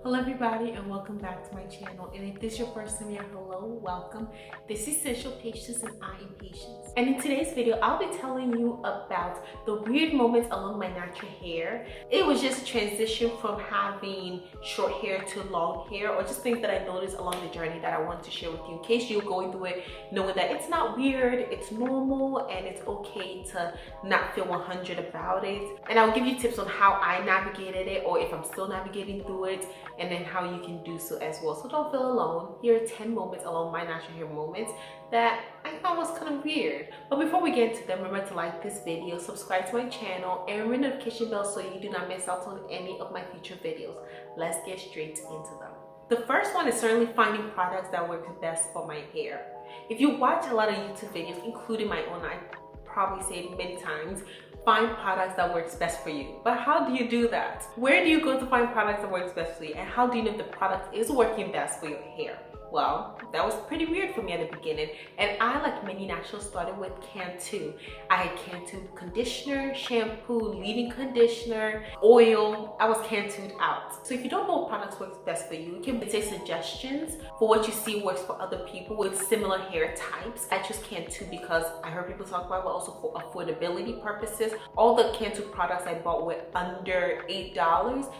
Hello everybody and welcome back to my channel, and if this is your first time here, hello, welcome. This is Social Patience and I Am Patience, and in today's video I'll be telling you about the weird moments along my natural hair. It was just a transition from having short hair to long hair, or just things that I noticed along the journey that I want to share with you in case you're going through it, knowing that it's not weird, it's normal, and it's okay to not feel 100 about it. And I'll give you tips on how I navigated it, or if I'm still navigating through it, and then how you can do so as well. So don't feel alone. Here are 10 moments along my natural hair moments that I thought was kind of weird. But before we get into them, remember to like this video, subscribe to my channel, and ring the notification bell so you do not miss out on any of my future videos. Let's get straight into them. The first one is certainly finding products that work best for my hair. If you watch a lot of YouTube videos, including my own, I probably say it many times, find products that works best for you. But how do you do that? Where do you go to find products that works best for you? And how do you know if the product is working best for your hair? Well, that was pretty weird for me at the beginning. And I, like many naturals, started with Cantu. I had Cantu conditioner, shampoo, leave-in conditioner, oil. I was Cantu'd out. So if you don't know what products works best for you, you can take suggestions for what you see works for other people with similar hair types. I chose Cantu because I heard people talk about it, but also for affordability purposes. All the Cantu products I bought were under $8.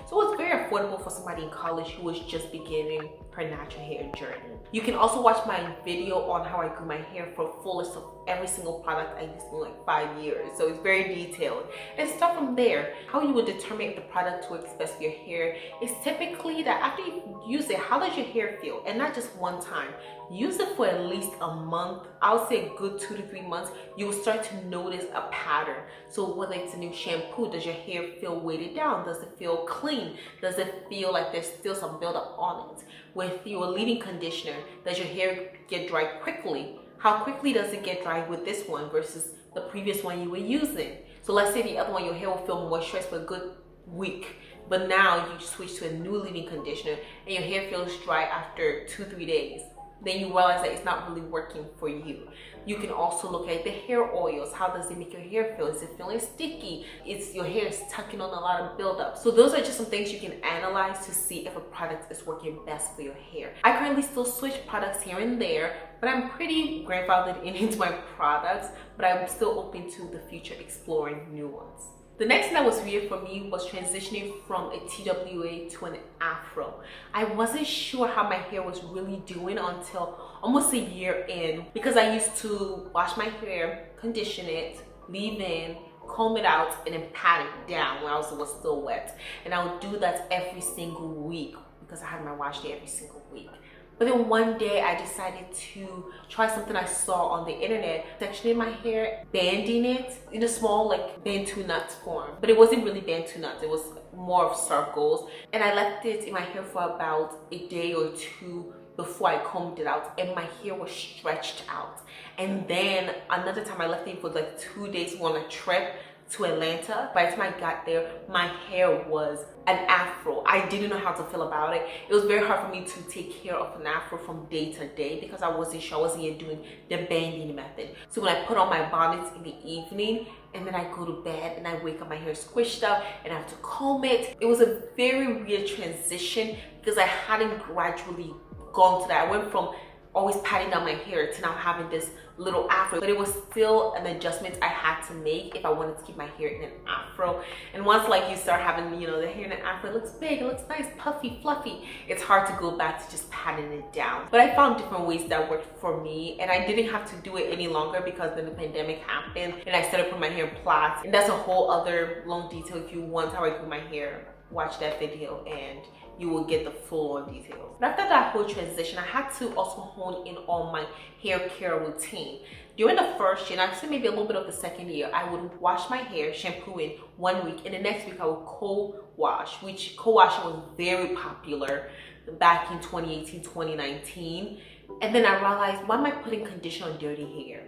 So it was very affordable for somebody in college who was just beginning her natural hair journey. You can also watch my video on how I grew my hair for a full list of every single product I used in like 5 years. So it's very detailed. And start from there. How you would determine if the product works best for your hair is typically that after you use it, how does your hair feel? And not just one time. Use it for at least a month. I would say a good 2 to 3 months. You will start to notice a pattern. So whether it's a new shampoo, does your hair feel weighted down? Does it feel clean? Does it feel like there's still some buildup on it? With your leave-in conditioner, does your hair get dry quickly? How quickly does it get dry with this one versus the previous one you were using? So let's say the other one, your hair will feel moisturized for a good week, but now you switch to a new leave-in conditioner and your hair feels dry after 2-3 days. Then you realize that it's not really working for you. You can also look at the hair oils. How does it make your hair feel? Is it feeling sticky? Your hair is tucking on a lot of buildup. So those are just some things you can analyze to see if a product is working best for your hair. I currently still switch products here and there, but I'm pretty grandfathered into my products, but I'm still open to the future exploring new ones. The next thing that was weird for me was transitioning from a TWA to an afro. I wasn't sure how my hair was really doing until almost a year in, because I used to wash my hair, condition it, leave in, comb it out, and then pat it down when it was still wet. And I would do that every single week because I had my wash day every single week. But then one day I decided to try something I saw on the internet, sectioning my hair, banding it in a small like bantu nuts form. But it wasn't really bantu nuts, it was more of circles. And I left it in my hair for about a day or two before I combed it out, and my hair was stretched out. And then another time I left it for like 2 days on a trip to Atlanta. By the time I got there, my hair was an afro. I didn't know how to feel about it. It was very hard for me to take care of an afro from day to day because I wasn't sure, I wasn't yet doing the banding method. So when I put on my bonnets in the evening and then I go to bed and I wake up, my hair squished out and I have to comb it. It was a very weird transition because I hadn't gradually gone to that. I went from always patting down my hair to now having this little afro, but it was still an adjustment I had to make if I wanted to keep my hair in an afro. And once like you start having, you know, the hair in an afro, it looks big, it looks nice, puffy, fluffy, it's hard to go back to just patting it down. But I found different ways that worked for me, and I didn't have to do it any longer because then the pandemic happened and I started putting my hair in plaits, and that's a whole other long detail. If you want how I do my hair, watch that video and you will get the full on details. But after that whole transition, I had to also hone in on my hair care routine. During the first year, and I'd say maybe a little bit of the second year, I would wash my hair, shampoo in 1 week, and the next week I would co-wash, which co-washing was very popular back in 2018, 2019. And then I realized, why am I putting conditioner on dirty hair?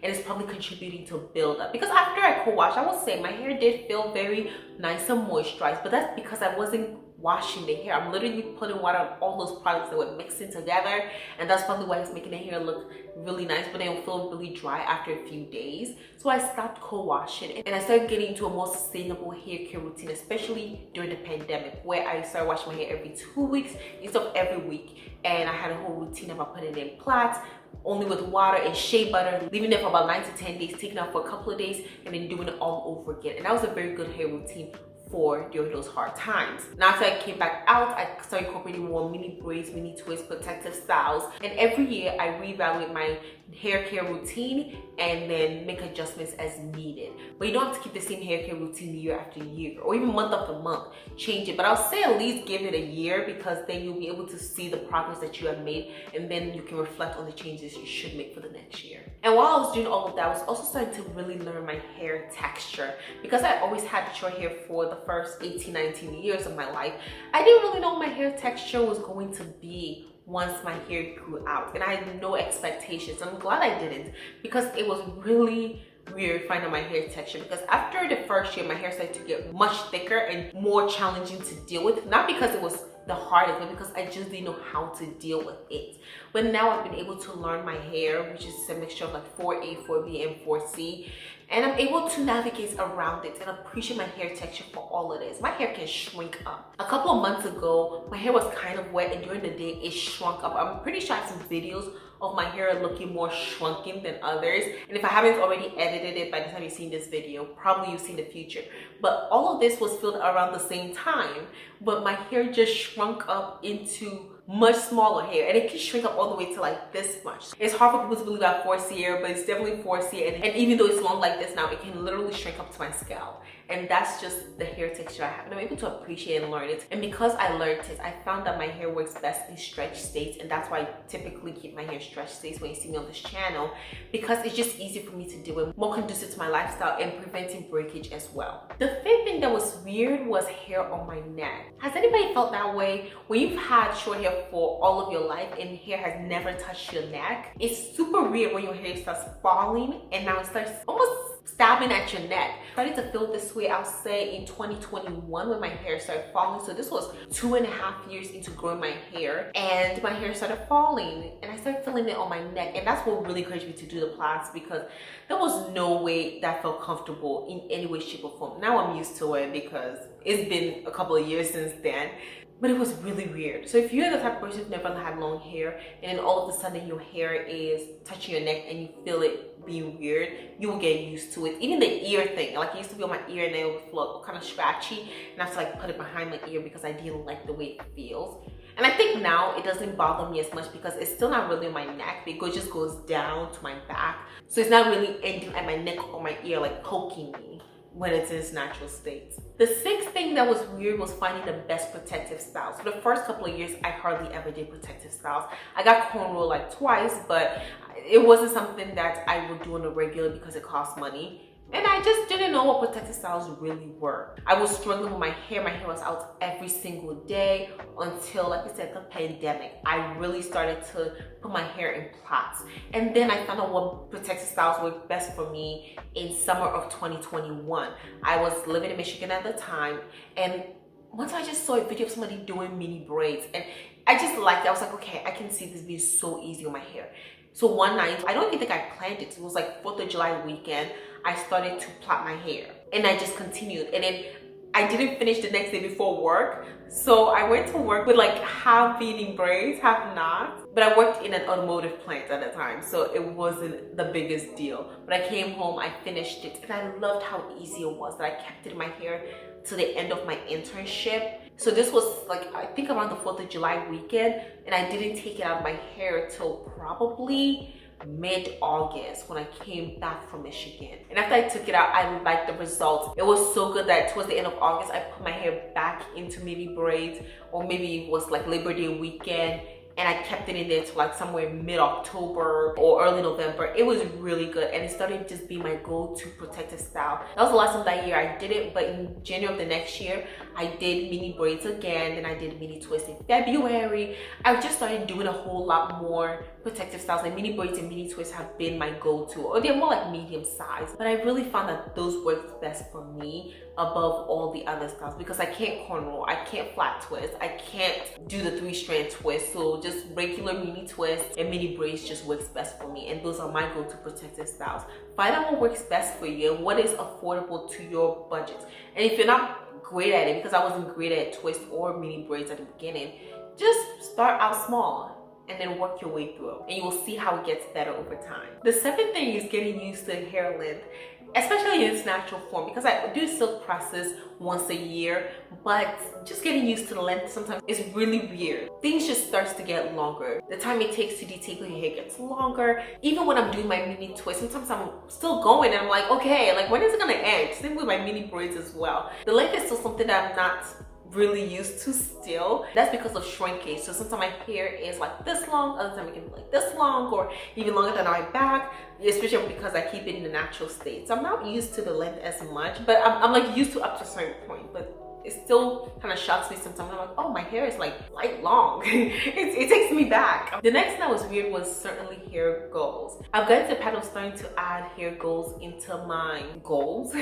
And it's probably contributing to buildup. Because after I co-wash, I will say my hair did feel very nice and moisturized, but that's because I wasn't washing the hair. I'm literally putting water on all those products that were mixing together, and that's probably why it's making the hair look really nice, but then it'll feel really dry after a few days. So I stopped co-washing, and I started getting into a more sustainable hair care routine, especially during the pandemic, where I started washing my hair every 2 weeks instead of every week. And I had a whole routine about putting it in plaits, only with water and shea butter, leaving it for about 9 to 10 days, taking it out for a couple of days, and then doing it all over again. And that was a very good hair routine for during those hard times. Now after I came back out, I started incorporating more mini braids, mini twists, protective styles, and every year I reevaluate my hair care routine and then make adjustments as needed. But you don't have to keep the same hair care routine year after year or even month after month. Change it, but I'll say at least give it a year, because then you'll be able to see the progress that you have made, and then you can reflect on the changes you should make for the next year. And while I was doing all of that, I was also starting to really learn my hair texture, because I always had short hair for the first 18, 19 years of my life. I didn't really know what my hair texture was going to be once my hair grew out, and I had no expectations. I'm glad I didn't, because it was really weird finding my hair texture, because after the first year my hair started to get much thicker and more challenging to deal with, not because it was the hardest, but because I just didn't know how to deal with it. But now I've been able to learn my hair, which is a mixture of like 4A, 4B, and 4C, and I'm able to navigate around it and appreciate my hair texture for all it is. My hair can shrink up. A couple of months ago, my hair was kind of wet, and during the day it shrunk up. I'm pretty sure I have some videos of my hair looking more shrunken than others, and if I haven't already edited it by the time you've seen this video, probably you've seen the future. But all of this was filmed around the same time, but my hair just shrunk up into much smaller hair, and it can shrink up all the way to like this much. It's hard for people to believe I have 4C hair, but it's definitely 4C, and even though it's long like this now, it can literally shrink up to my scalp. And that's just the hair texture I have, and I'm able to appreciate and learn it. And because I learned it, I found that my hair works best in stretch states, and that's why I typically keep my hair stretch states when you see me on this channel, because it's just easier for me to deal with, more conducive to my lifestyle, and preventing breakage as well. The fifth thing that was weird was hair on my neck. Has anybody felt that way when you've had short hair for all of your life and hair has never touched your neck? It's super weird when your hair starts falling and now it starts almost stabbing at your neck. I started to feel this way, I'll say, in 2021 when my hair started falling. So this was 2.5 years into growing my hair, and my hair started falling, and I started feeling it on my neck, and that's what really encouraged me to do the plaits, because there was no way that felt comfortable in any way, shape, or form. Now I'm used to it because it's been a couple of years since then. But it was really weird. So if you're the type of person who's never had long hair, and then all of a sudden your hair is touching your neck and you feel it being weird, you will get used to it. Even the ear thing, like it used to be on my ear and then it would feel kind of scratchy, and I have to like put it behind my ear because I didn't like the way it feels. And I think now it doesn't bother me as much because it's still not really on my neck, but it just goes down to my back. So it's not really ending at my neck or my ear, like poking me when it's in its natural state. The sixth thing that was weird was finding the best protective styles. For the first couple of years, I hardly ever did protective styles. I got cornrow like twice, but it wasn't something that I would do on a regular because it costs money. And I just didn't know what protective styles really were. I was struggling with my hair. My hair was out every single day until, like I said, the pandemic. I really started to put my hair in plaits. And then I found out what protective styles worked best for me in summer of 2021. I was living in Michigan at the time, and once I just saw a video of somebody doing mini braids, and I just liked it. I was like, okay, I can see this being so easy on my hair. So one night, I don't even think I planned it. It was like 4th of July weekend. I started to plait my hair, and I just continued. And then I didn't finish the next day before work. So I went to work with like half beading braids, half not. But I worked in an automotive plant at the time, so it wasn't the biggest deal. But I came home, I finished it, and I loved how easy it was, that I kept it in my hair to the end of my internship. So this was like, I think around the 4th of July weekend, and I didn't take it out of my hair till probably mid-August when I came back from Michigan. And after I took it out, I liked the results. It was so good that towards the end of August, I put my hair back into mini braids, or maybe it was like Labor Day weekend, and I kept it in there to like somewhere mid-October or early November. It was really good, and it started to just be my go-to protective style. That was the last time that year I did it, but in January of the next year, I did mini braids again, then I did mini twists in February. I just started doing a whole lot more protective styles, and mini braids and mini twists have been my go-to, or they're more like medium size, but I really found that those worked best for me above all the other styles because I can't cornrow, I can't flat twist, I can't do the 3-strand twist. So just regular mini twist and mini braids just works best for me, and those are my go-to protective styles. Find out what works best for you and what is affordable to your budget. And if you're not great at it, because I wasn't great at twist or mini braids at the beginning, just start out small and then work your way through, and you will see how it gets better over time. The second thing is getting used to hair length, especially in its natural form, because I do silk presses once a year, but just getting used to the length sometimes is really weird. Things just starts to get longer. The time it takes to detangle your hair gets longer. Even when I'm doing my mini twist, sometimes I'm still going and I'm like, okay, like when is it gonna end? Same with my mini braids as well. The length is still something that I'm not really used to still. That's because of shrinkage. So sometimes my hair is like this long, other time it can be like this long, or even longer than my back, especially because I keep it in the natural state. So I'm not used to the length as much, but I'm like used to up to a certain point, but it still kind of shocks me sometimes. I'm like, oh, my hair is like long. it takes me back. The next thing that was weird was certainly hair goals. I've gotten to the pattern of starting to add hair goals into my goals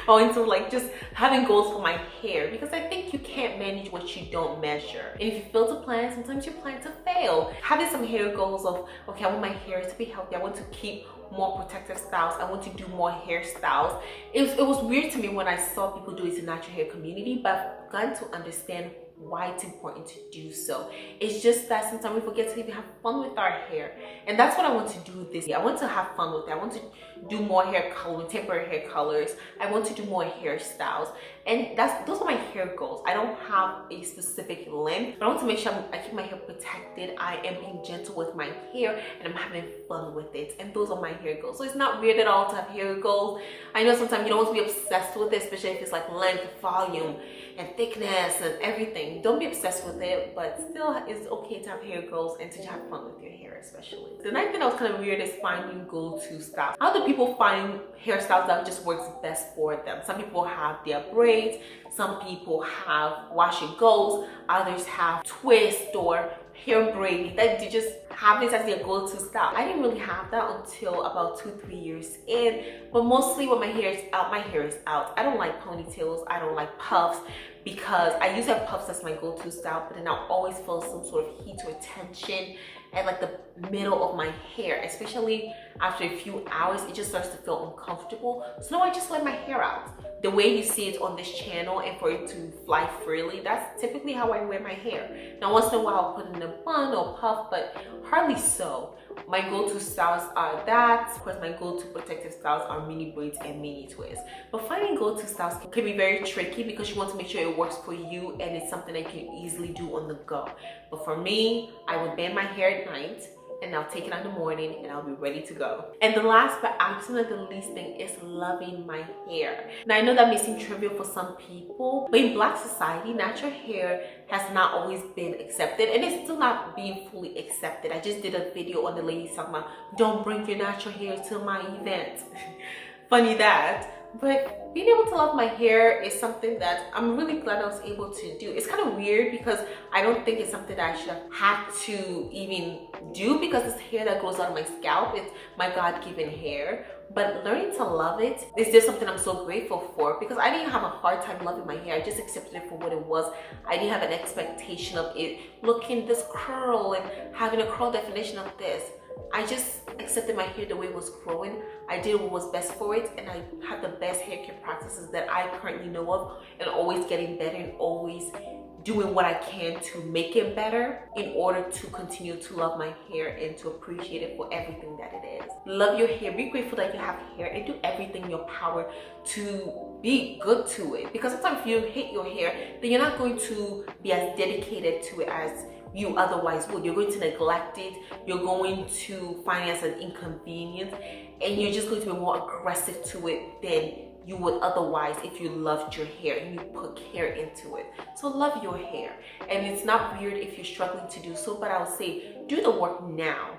or into like just having goals for my hair, because I think you can't manage what you don't measure. And if you fail to plan, sometimes you plan to fail. Having some hair goals of, okay, I want my hair to be healthy, I want to keep more protective styles, I want to do more hairstyles. It was weird to me when I saw people do it in the natural hair community, but I've gotten to understand why it's important to do so. It's just that sometimes we forget to even have fun with our hair, and that's what I want to do this year. I want to have fun with it. I want to do more hair color, temporary hair colors. I want to do more hairstyles, and those are my hair goals. I don't have a specific length, but I want to make sure I keep my hair protected. I am being gentle with my hair, and I'm having fun with it, and those are my hair goals. So it's not weird at all to have hair goals. I know sometimes you don't want to be obsessed with it, especially if it's like length, volume, and thickness and everything. Don't be obsessed with it, but still it's okay to have hair goals and to have fun with your hair especially. The next thing that was kind of weird is finding go-to styles. How do people find hairstyles that just works best for them? Some people have their braids, some people have wash and goes, others have twist or hair braid, that they just have this as their go-to style. I didn't really have that until about 2-3 years in, but mostly when my hair is out, my hair is out. I don't like ponytails, I don't like puffs, because I used to have puffs as my go-to style, but then I'll always feel some sort of heat or tension at like the middle of my hair, especially after a few hours. It just starts to feel uncomfortable. So now I just let my hair out the way you see it on this channel, and for it to fly freely. That's typically how I wear my hair. Now once in a while I'll put in a bun or puff, but hardly so. My go-to styles are that. Of course, my go-to protective styles are mini braids and mini twists. But finding go-to styles can be very tricky because you want to make sure it works for you and it's something that you can easily do on the go. But for me, I would band my hair at night, and I'll take it out in the morning and I'll be ready to go. And the last but absolutely the least thing is loving my hair. Now I know that may seem trivial for some people, but in Black society, natural hair has not always been accepted, and it's still not being fully accepted. I just did a video on the ladies talking about don't bring your natural hair to my event. Funny that. But being able to love my hair is something that I'm really glad I was able to do. It's kind of weird because I don't think it's something that I should have had to even do, because it's hair that grows out of my scalp. It's my God-given hair. But learning to love it is just something I'm so grateful for, because I didn't have a hard time loving my hair. I just accepted it for what it was. I didn't have an expectation of it looking this curl and having a curl definition of this. I just accepted my hair the way it was growing. I did what was best for it, and I had the best hair care practices that I currently know of, and always getting better and always doing what I can to make it better in order to continue to love my hair and to appreciate it for everything that it is. Love your hair, be grateful that you have hair, and do everything in your power to be good to it. Because sometimes if you hate your hair, then you're not going to be as dedicated to it as you otherwise would. You're going to neglect it, you're going to find it as an inconvenience, and you're just going to be more aggressive to it than you would otherwise if you loved your hair and you put care into it. So love your hair, and it's not weird if you're struggling to do so, but I would say do the work now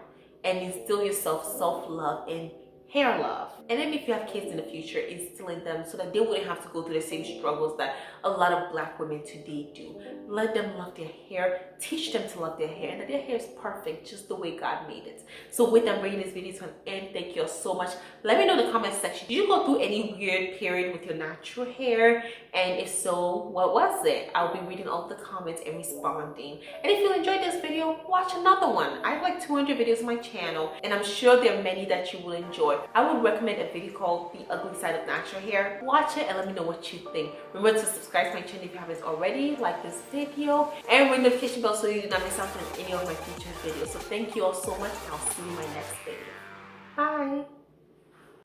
and instill yourself self-love and hair love. And then if you have kids in the future, instilling them so that they wouldn't have to go through the same struggles that a lot of Black women today do. Let them love their hair, teach them to love their hair, and that their hair is perfect just the way God made it. So with that, bringing this video to an end, thank you all so much. Let me know in the comment section, did you go through any weird period with your natural hair? And if so, what was it? I'll be reading all the comments and responding. And if you enjoyed this video, watch another one. I have like 200 videos on my channel, and I'm sure there are many that you will enjoy. I would recommend a video called The Ugly Side of Natural Hair. Watch it and let me know what you think. Remember to subscribe to my channel if you haven't already, like this video, and ring the notification bell so you do not miss out on any of my future videos. So thank you all so much, and I'll see you in my next video. Bye!